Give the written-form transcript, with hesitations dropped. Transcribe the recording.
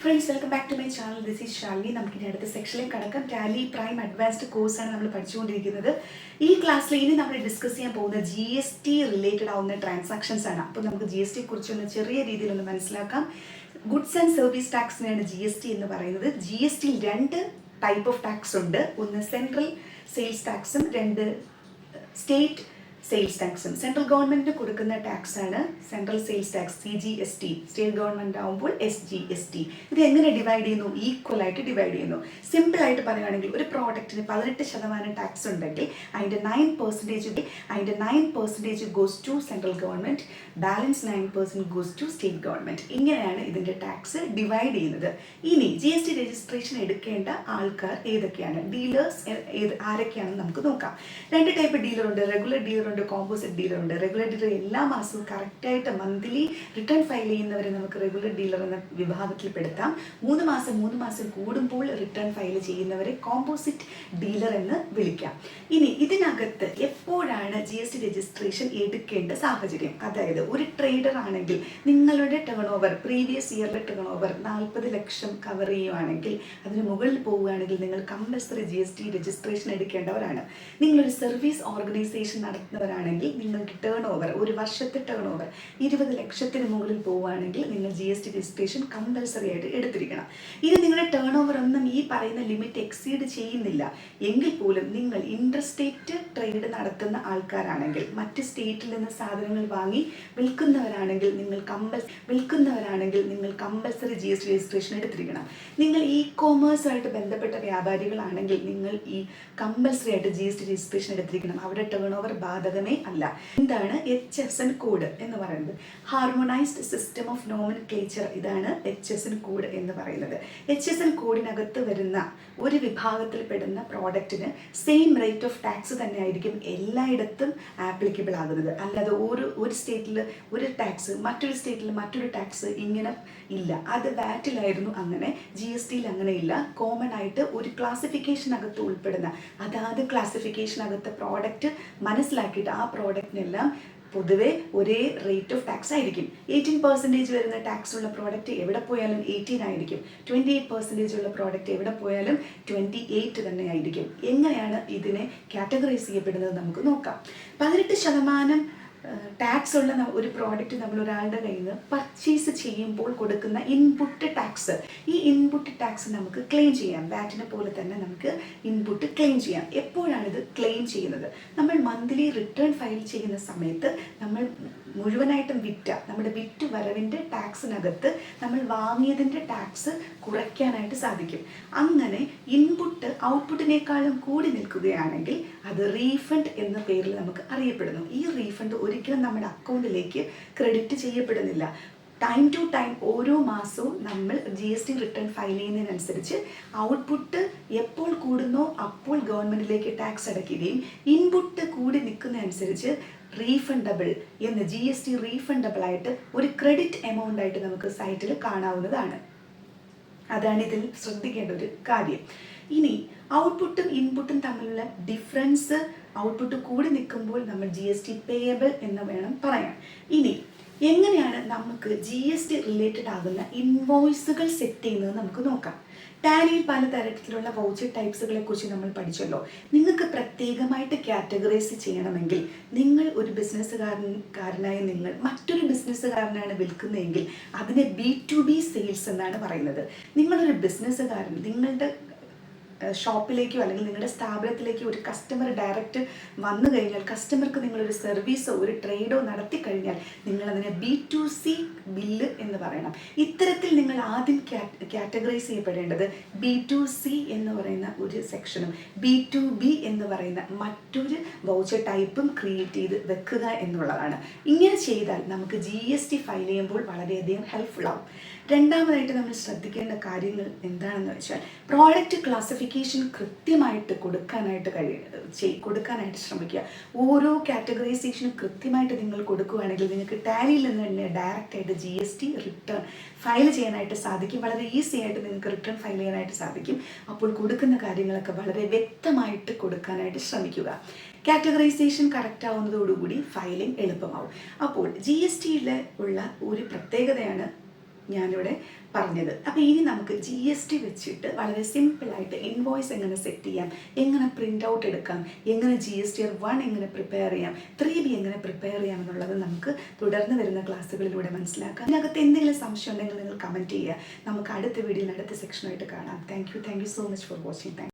Friends, welcome back to my channel. This is Shalini. നമുക്കിനി അടുത്ത സെക്ഷനിലേക്ക് കടക്കാം. ടാലി പ്രൈം അഡ്വാൻസ്ഡ് കോഴ്സാണ് നമ്മൾ പഠിച്ചുകൊണ്ടിരിക്കുന്നത്. ഈ ക്ലാസ്സിൽ ഇനി നമ്മൾ ഡിസ്കസ് ചെയ്യാൻ പോകുന്ന GST റിലേറ്റഡ് ആവുന്ന ട്രാൻസാക്ഷൻസ് ആണ്. അപ്പോൾ നമുക്ക് GST കുറിച്ചൊന്ന് ചെറിയ രീതിയിലൊന്ന് മനസ്സിലാക്കാം. ഗുഡ്സ് ആൻഡ് സർവീസ് ടാക്സിനെയാണ് GST എന്ന് പറയുന്നത്. GST രണ്ട് ടൈപ്പ് ഓഫ് ടാക്സ് ഉണ്ട്. ഒന്ന് സെൻട്രൽ സെയിൽസ് ടാക്സും രണ്ട് സ്റ്റേറ്റ് സെയിൽസ് ടാക്സും. സെൻട്രൽ ഗവൺമെൻറ്റിന് കൊടുക്കുന്ന ടാക്സ് ആണ് central sales tax CGST. State government ആകുമ്പോൾ SGST. ഇത് എങ്ങനെ ഡിവൈഡ് ചെയ്യുന്നു? ഈക്വൽ ആയിട്ട് ഡിവൈഡ് ചെയ്യുന്നു. സിമ്പിളായിട്ട് പറയുകയാണെങ്കിൽ ഒരു പ്രോഡക്റ്റിന് 18% ടാക്സ് ഉണ്ടെങ്കിൽ അതിൻ്റെ 9% goes to central government, balance 9% goes to state government. ഇങ്ങനെയാണ് ഇതിൻ്റെ ടാക്സ് ഡിവൈഡ് ചെയ്യുന്നത്. ഇനി GST രജിസ്ട്രേഷൻ എടുക്കേണ്ട ആൾക്കാർ ഏതൊക്കെയാണ്, ഡീലേഴ്സ് ആരൊക്കെയാണെന്ന് നമുക്ക് നോക്കാം. രണ്ട് ടൈപ്പ് ഡീലറുണ്ട്. റെഗുലർ ഡീലറുണ്ട്, കോമ്പോസിറ്റ് ഡീലറുണ്ട്. റെഗുലർ ഡീലർ എല്ലാ മാസവും കറക്റ്റായിട്ട് മന്ത്ലി റിട്ടേൺ ഫയൽ ചെയ്യുന്നവരെ നമുക്ക് റെഗുലർ ഡീലർ എന്ന വിഭാഗത്തിൽ പെടുത്താം. 3 മാസം കൂടുമ്പോൾ റിട്ടേൺ ഫയൽ ചെയ്യുന്നവരെ കോമ്പോസിറ്റ് ഡീലർ എന്ന് വിളിക്കാം. ഇനി ഇതിനകത്ത് എപ്പോഴാണ് GST രജിസ്ട്രേഷൻ എടുക്കേണ്ട സാഹചര്യം? അതായത് ഒരു ട്രേഡർ ആണെങ്കിൽ നിങ്ങളുടെ ടേൺ ഓവർ, പ്രീവിയസ് ഇയറിലെ ടേൺ ഓവർ 40 ലക്ഷം കവർ ചെയ്യുകയാണെങ്കിൽ, അതിന് മുകളിൽ പോവുകയാണെങ്കിൽ നിങ്ങൾ കമ്പൽസറി GST രജിസ്ട്രേഷൻ എടുക്കേണ്ടവരാണ്. നിങ്ങളൊരു സർവീസ് ഓർഗനൈസേഷൻ നടത്തുന്നവരാണെങ്കിൽ നിങ്ങൾക്ക് ടേൺ ഓവർ, ഒരു വർഷത്തെ ടേൺ ഓവർ 20 ലക്ഷത്തിന് മുകളിൽ പോവുകയാണെങ്കിൽ നിങ്ങൾ GST രജിസ്ട്രേഷൻ കമ്പൽസറി ആയിട്ട് എടുത്തിരിക്കണം. ഇനി നിങ്ങളുടെ ടേൺ ഓവർ ഒന്നും ഈ പറയുന്ന ലിമിറ്റ് എക്സീഡ് ചെയ്യുന്നില്ല എങ്കിൽ പോലും നിങ്ങൾ ഇൻട്രസ്റ്റേറ്റ് ട്രേഡ് നടത്തുന്ന ആൾക്കാരാണെങ്കിൽ, മറ്റ് സ്റ്റേറ്റിൽ നിന്ന് സാധനങ്ങൾ വാങ്ങി വിൽക്കുന്നവരാണെങ്കിൽ നിങ്ങൾ കമ്പൽസറി GST രജിസ്ട്രേഷൻ എടുത്തിരിക്കണം. നിങ്ങൾ കോമേഴ്സുമായിട്ട് ബന്ധപ്പെട്ട വ്യാപാരികളാണെങ്കിൽ നിങ്ങൾ ഈ കമ്പൽസറി ആയിട്ട് GST രജിസ്ട്രേഷൻ എടുത്തിരിക്കണം. അവിടെ ടേൺ ഓവർ ബാധകമേ അല്ല. എന്താണ് HSN കോഡ് എന്ന് പറയുന്നത്? Harmonised system of nomenclature. ഇതാണ് HSN കോഡ് എന്ന് പറയുന്നത്. HSN കോഡിനകത്ത് വരുന്ന ഒരു വിഭാഗത്തിൽ പെടുന്ന പ്രോഡക്റ്റിന് സെയിം റേറ്റ് ഓഫ് ടാക്സ് തന്നെ ആയിരിക്കും എല്ലായിടത്തും ആപ്ലിക്കബിൾ ആകുന്നത്. അല്ലാതെ ഒരു സ്റ്റേറ്റിൽ ഒരു ടാക്സ്, മറ്റൊരു സ്റ്റേറ്റിൽ മറ്റൊരു ടാക്സ്, ഇങ്ങനെ ഇല്ല. അത് വാറ്റിലായിരുന്നു അങ്ങനെ, GSTയിൽ അങ്ങനെയില്ല. കോമൺ ആയിട്ട് ഒരു ക്ലാസിഫിക്കേഷനകത്ത് ഉൾപ്പെടുന്ന, അതാത് ക്ലാസിഫിക്കേഷനകത്ത് പ്രോഡക്റ്റ് മനസ്സിലാക്കിയിട്ട് ആ പ്രോഡക്റ്റിനെല്ലാം പൊതുവെ ഒരേ റേറ്റ് ഓഫ് ടാക്സ് ആയിരിക്കും. 18% വരുന്ന ടാക്സ് ഉള്ള പ്രോഡക്റ്റ് എവിടെ പോയാലും 18 ആയിരിക്കും. 28% ഉള്ള പ്രോഡക്റ്റ് എവിടെ പോയാലും 28 തന്നെ ആയിരിക്കും. എങ്ങനെയാണ് ഇതിനെ കാറ്റഗറൈസ് ചെയ്യപ്പെടുന്നത് നമുക്ക് നോക്കാം. 18% ടാക്സ് ഉള്ള ഒരു പ്രോഡക്റ്റ് നമ്മൾ ഒരാളുടെ കയ്യിൽ നിന്ന് പർച്ചേസ് ചെയ്യുമ്പോൾ കൊടുക്കുന്ന ഇൻപുട്ട് ടാക്സ്, ഈ ഇൻപുട്ട് ടാക്സ് നമുക്ക് ക്ലെയിം ചെയ്യാം. വാറ്റിനെ പോലെ തന്നെ നമുക്ക് ഇൻപുട്ട് ക്ലെയിം ചെയ്യാം. എപ്പോഴാണ് ഇത് ക്ലെയിം ചെയ്യുന്നത്? നമ്മൾ മന്ത്ലി റിട്ടേൺ ഫയൽ ചെയ്യുന്ന സമയത്ത് നമ്മൾ മുഴുവനായിട്ടും നമ്മുടെ വിറ്റ് വരവിൻ്റെ ടാക്സിനകത്ത് നമ്മൾ വാങ്ങിയതിൻ്റെ ടാക്സ് കുറയ്ക്കാനായിട്ട് സാധിക്കും. അങ്ങനെ ഇൻപുട്ട് ഔട്ട്പുട്ടിനേക്കാളും കൂടി നിൽക്കുകയാണെങ്കിൽ അത് റീഫണ്ട് എന്ന പേരിൽ നമുക്ക് അറിയപ്പെടുന്നു. ഈ റീഫണ്ട് ഒരിക്കലും നമ്മുടെ അക്കൗണ്ടിലേക്ക് ക്രെഡിറ്റ് ചെയ്യപ്പെടുന്നില്ല. ടൈം ടു ടൈം ഓരോ മാസവും നമ്മൾ GST റിട്ടേൺ ഫയൽ ചെയ്യുന്നതിനനുസരിച്ച് ഔട്ട്പുട്ട് എപ്പോൾ കൂടുന്നോ അപ്പോൾ ഗവൺമെൻറ്റിലേക്ക് ടാക്സ് അടയ്ക്കുകയും ഇൻപുട്ട് കൂടി നിൽക്കുന്നതനുസരിച്ച് റീഫണ്ടബിൾ എന്ന് GST റീഫണ്ടബിൾ ആയിട്ട് ഒരു ക്രെഡിറ്റ് എമൗണ്ട് ആയിട്ട് നമുക്ക് സൈറ്റിൽ കാണാവുന്നതാണ്. അതാണ് ഇതിൽ ശ്രദ്ധിക്കേണ്ട ഒരു കാര്യം. ഇനി ഔട്ട്പുട്ടും ഇൻപുട്ടും തമ്മിലുള്ള ഡിഫറൻസ്, ഔട്ട്പുട്ട് കൂടി നിൽക്കുമ്പോൾ നമ്മൾ GST പേയബിൾ എന്ന് വേണം പറയാൻ. ഇനി എങ്ങനെയാണ് നമുക്ക് GST റിലേറ്റഡ് ആകുന്ന ഇൻവോയ്സുകൾ സെറ്റ് ചെയ്യുന്നത് നമുക്ക് നോക്കാം. ടാലിയിൽ പലതരത്തിലുള്ള വൗച്ചർ ടൈപ്സുകളെ കുറിച്ച് നമ്മൾ പഠിച്ചല്ലോ. നിങ്ങൾക്ക് പ്രത്യേകമായിട്ട് കാറ്റഗറൈസ് ചെയ്യണമെങ്കിൽ, നിങ്ങൾ ഒരു ബിസിനസ്സുകാരനായ നിങ്ങൾ മറ്റൊരു ബിസിനസ്സുകാരനാണ് വിൽക്കുന്നതെങ്കിൽ അതിനെ B2B സെയിൽസ് എന്നാണ് പറയുന്നത്. നിങ്ങളൊരു ബിസിനസ്സുകാരൻ നിങ്ങളുടെ ഷോപ്പിലേക്കോ അല്ലെങ്കിൽ നിങ്ങളുടെ സ്ഥാപനത്തിലേക്കോ ഒരു കസ്റ്റമർ ഡയറക്റ്റ് വന്നു കഴിഞ്ഞാൽ, കസ്റ്റമർക്ക് നിങ്ങളൊരു സർവീസോ ഒരു ട്രേഡോ നടത്തി കഴിഞ്ഞാൽ നിങ്ങളതിനെ B2C ബില്ല് എന്ന് പറയണം. ഇത്തരത്തിൽ നിങ്ങൾ ആദ്യം കാറ്റഗറൈസ് ചെയ്യപ്പെടേണ്ടത് B2C എന്ന് പറയുന്ന ഒരു സെക്ഷനും B2B എന്ന് പറയുന്ന മറ്റൊരു വൗച്ചർ ടൈപ്പും ക്രിയേറ്റ് ചെയ്ത് വെക്കുക എന്നുള്ളതാണ്. ഇങ്ങനെ ചെയ്താൽ നമുക്ക് GST ഫയൽ ചെയ്യുമ്പോൾ വളരെയധികം ഹെൽപ്ഫുൾ ആവും. രണ്ടാമതായിട്ട് നമ്മൾ ശ്രദ്ധിക്കേണ്ട കാര്യങ്ങൾ എന്താണെന്ന് വെച്ചാൽ, പ്രോഡക്റ്റ് ക്ലാസിഫിക്കേഷൻ കൃത്യമായിട്ട് കൊടുക്കാനായിട്ട് ശ്രമിക്കുക. ഓരോ കാറ്റഗറൈസേഷനും കൃത്യമായിട്ട് നിങ്ങൾ കൊടുക്കുകയാണെങ്കിൽ നിങ്ങൾക്ക് ടാലിയിൽ നിന്ന് തന്നെ ഡയറക്റ്റായിട്ട് GST റിട്ടേൺ ഫയൽ ചെയ്യാനായിട്ട് സാധിക്കും. വളരെ ഈസി ആയിട്ട് നിങ്ങൾക്ക് റിട്ടേൺ ഫയൽ ചെയ്യാനായിട്ട് സാധിക്കും. അപ്പോൾ കൊടുക്കുന്ന കാര്യങ്ങളൊക്കെ വളരെ വ്യക്തമായിട്ട് കൊടുക്കാനായിട്ട് ശ്രമിക്കുക. കാറ്റഗറൈസേഷൻ കറക്റ്റ് ആവുന്നതോടുകൂടി ഫയലിംഗ് എളുപ്പമാവും. അപ്പോൾ GSTയിൽ ഉള്ള ഒരു പ്രത്യേകതയാണ് ഞാനിവിടെ പറഞ്ഞത്. അപ്പോൾ ഇനി നമുക്ക് GST വെച്ചിട്ട് വളരെ സിമ്പിളായിട്ട് ഇൻവോയ്സ് എങ്ങനെ സെറ്റ് ചെയ്യാം, എങ്ങനെ പ്രിൻ്റ് ഔട്ട് എടുക്കാം, എങ്ങനെ GSTR 1 എങ്ങനെ പ്രിപ്പയർ ചെയ്യാം, 3B എങ്ങനെ പ്രിപ്പയർ ചെയ്യാം എന്നുള്ളത് നമുക്ക് തുടർന്ന് വരുന്ന ക്ലാസ്സുകളിലൂടെ മനസ്സിലാക്കാം. ഇതിനകത്ത് എന്തെങ്കിലും സംശയം ഉണ്ടെങ്കിൽ നിങ്ങൾ കമൻറ്റ് ചെയ്യുക. നമുക്ക് അടുത്ത വീഡിയോയിൽ അടുത്ത സെക്ഷനായിട്ട് കാണാം. Thank you so much for watching.